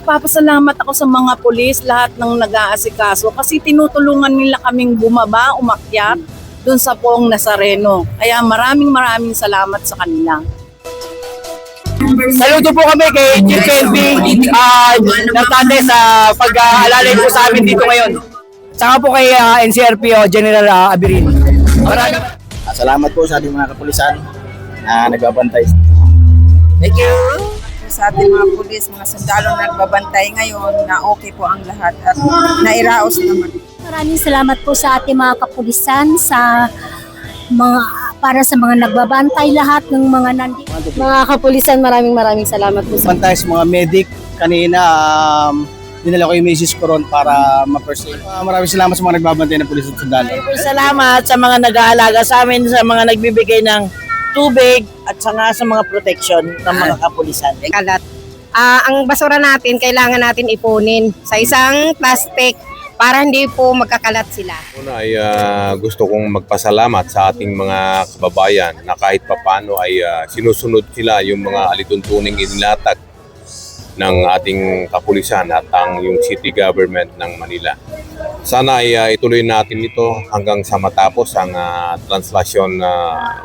nagpapasalamat ako sa mga pulis, lahat ng nag-aasikaso kasi tinutulungan nila kaming bumaba, umakyat doon sa Poong Nazareno. Kaya maraming salamat sa kanila. Saludo po kami kay Chief Kelby Natande sa pag-aalalay po sa amin dito ngayon. Saka po kay NCRPO General Abirin. Salamat po sa ating mga kapulisan na nagbabantay. Thank you. Sa ating mga pulis, mga sundalo na nagbabantay ngayon na okay po ang lahat at nairaos naman. Maraming salamat po sa ating mga kapulisan para sa mga nagbabantay lahat ng mga nandito. Mga kapulisan, maraming salamat po sa Bantay sa mga medic kanina, dinala ko yung message ko ron para ma-pursue. Maraming salamat sa mga nagbabantay ng pulis at sundalo. Salamat sa mga nag-aalaga sa amin, sa mga nagbibigay ng tubig at saka sa mga protection ng mga kapulisan. kalat. Ang basura natin, kailangan natin ipunin sa isang plastic para hindi po magkakalat sila. Una ay gusto kong magpasalamat sa ating mga kababayan na kahit papano ay sinusunod sila yung mga alituntuning inilatag ng ating kapulisan at yung city government ng Manila. Sana ay ituloy natin ito hanggang sa matapos ang translasyon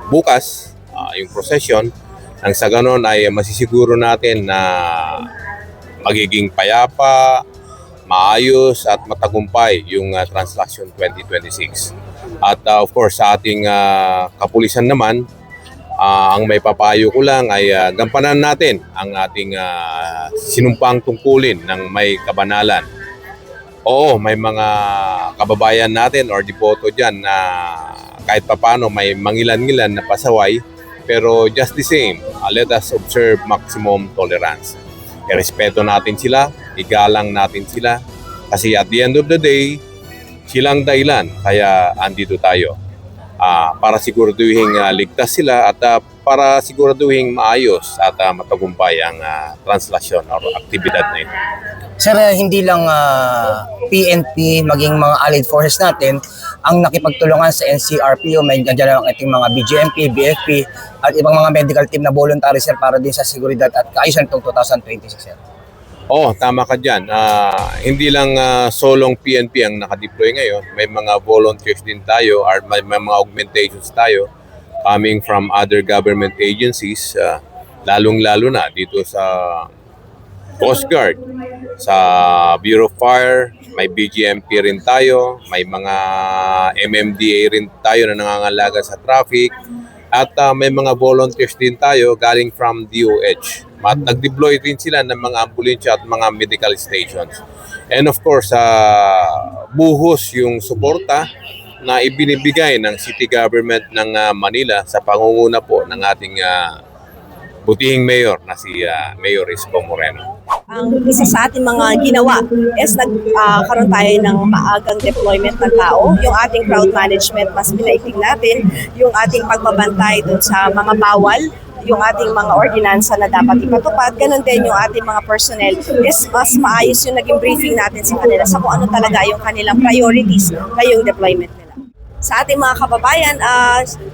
bukas, yung procession. Nang sa ganon ay masisiguro natin na magiging payapa, maayos at matagumpay yung Translation 2026. At of course sa ating kapulisan naman, ang may papayo ko lang ay gampanan natin ang ating sinumpang tungkulin ng may kabanalan. Oo, may mga kababayan natin or deboto dyan na kahit papano may mangilan-ngilan na pasaway, pero just the same, let us observe maximum tolerance. Irespeto natin sila, igalang natin sila, kasi at the end of the day, silang dahilan, kaya andito tayo. Para siguraduhin ligtas sila at para siguraduhin maayos at matagumpay ang translasyon or aktibidad na ito. Sir, hindi lang PNP, maging mga allied forces natin ang nakipagtulungan sa NCRPO, may dyan ang ating mga BGMP, BFP at ibang mga medical team na voluntary, sir, para din sa seguridad at kaayusan itong 2026, sir. Tama ka dyan. Hindi lang solong PNP ang nakadeploy ngayon. May mga volunteers din tayo or may mga augmentations tayo coming from other government agencies, lalong-lalo na dito sa Coast Guard, sa Bureau of Fire, may BGMP rin tayo, may mga MMDA rin tayo na nangangalaga sa traffic, at may mga volunteers din tayo galing from DOH. Nag-deploy din sila ng mga ambulansya at mga medical stations. And of course, buhos yung suporta na ibinibigay ng city government ng Manila sa pangunguna po ng ating butihing mayor na si Mayor Isko Moreno. Ang isa sa ating mga ginawa is nagkaroon tayo ng maagang deployment ng tao. Yung ating crowd management, mas pinaigting natin. Yung ating pagbabantay dun sa mga bawal, yung ating mga ordinansa na dapat ipatupad. Ganon din yung ating mga personnel is mas maayos yung naging briefing natin sa kanila sa kung ano talaga yung kanilang priorities ngayong deployment nila. Sa ating mga kababayan,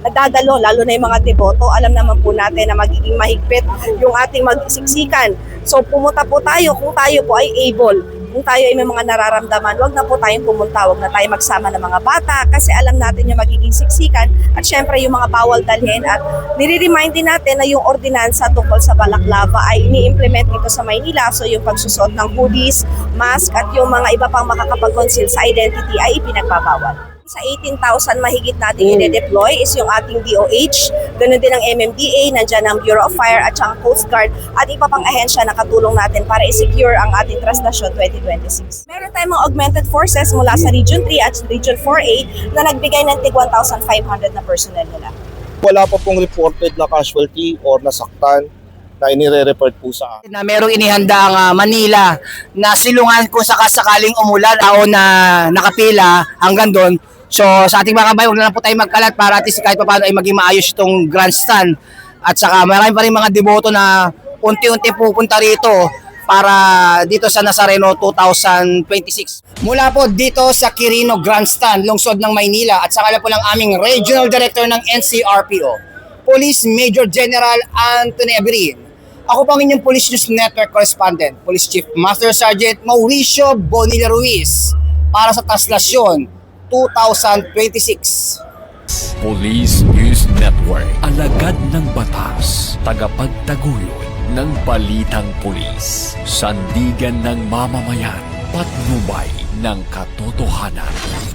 nagdadalo, lalo na yung mga deboto, alam naman po natin na magiging mahigpit yung ating magsiksikan. So pumunta po tayo kung tayo po ay able. Kung tayo ay may mga nararamdaman, wag na po tayong pumunta, wag na tayo magsama ng mga bata kasi alam natin yung magiging siksikan at syempre yung mga bawal dalhin at nire-remind din natin na yung ordinansa tungkol sa balaklava ay ini-implement dito sa Maynila. So yung pagsusot ng hoodies, mask at yung mga iba pang makakapag-conceal sa identity ay ipinagbabawal. Sa 18,000 mahigit nating i-deploy is yung ating DOH, ganoon din ang MMDA, nandiyan ang Bureau of Fire at saka Coast Guard at iba pang ahensya na katulong natin para i-secure ang ating Translasyon 2026. Meron tayong mga augmented forces mula sa Region 3 at Region 4A na nagbigay ng tig 1,500 na personnel nila. Wala pa pong reported na casualty or nasaktan na inire-report po sa akin. Na merong inihanda ang Manila na silungan kung sakasakaling umulan o na nakapila hanggang doon. So sa ating mga kabayan, huwag na lang po tayo magkalat para at least kahit paano ay maging maayos itong grandstand. At saka marami pa rin mga deboto na unti-unti pupunta rito para dito sa Nazareno 2026. Mula po dito sa Quirino Grandstand, lungsod ng Maynila at saka po lang aming Regional Director ng NCRPO, Police Major General Anthony Abirin. Ako po ang inyong Police News Network Correspondent, Police Chief Master Sergeant Mauricio Bonilla Ruiz para sa Taslasyon 2026. Police News Network. Alagad ng batas. Tagapagtaguyod ng balitang pulis. Sandigan ng mamamayan. Patnubay ng katotohanan.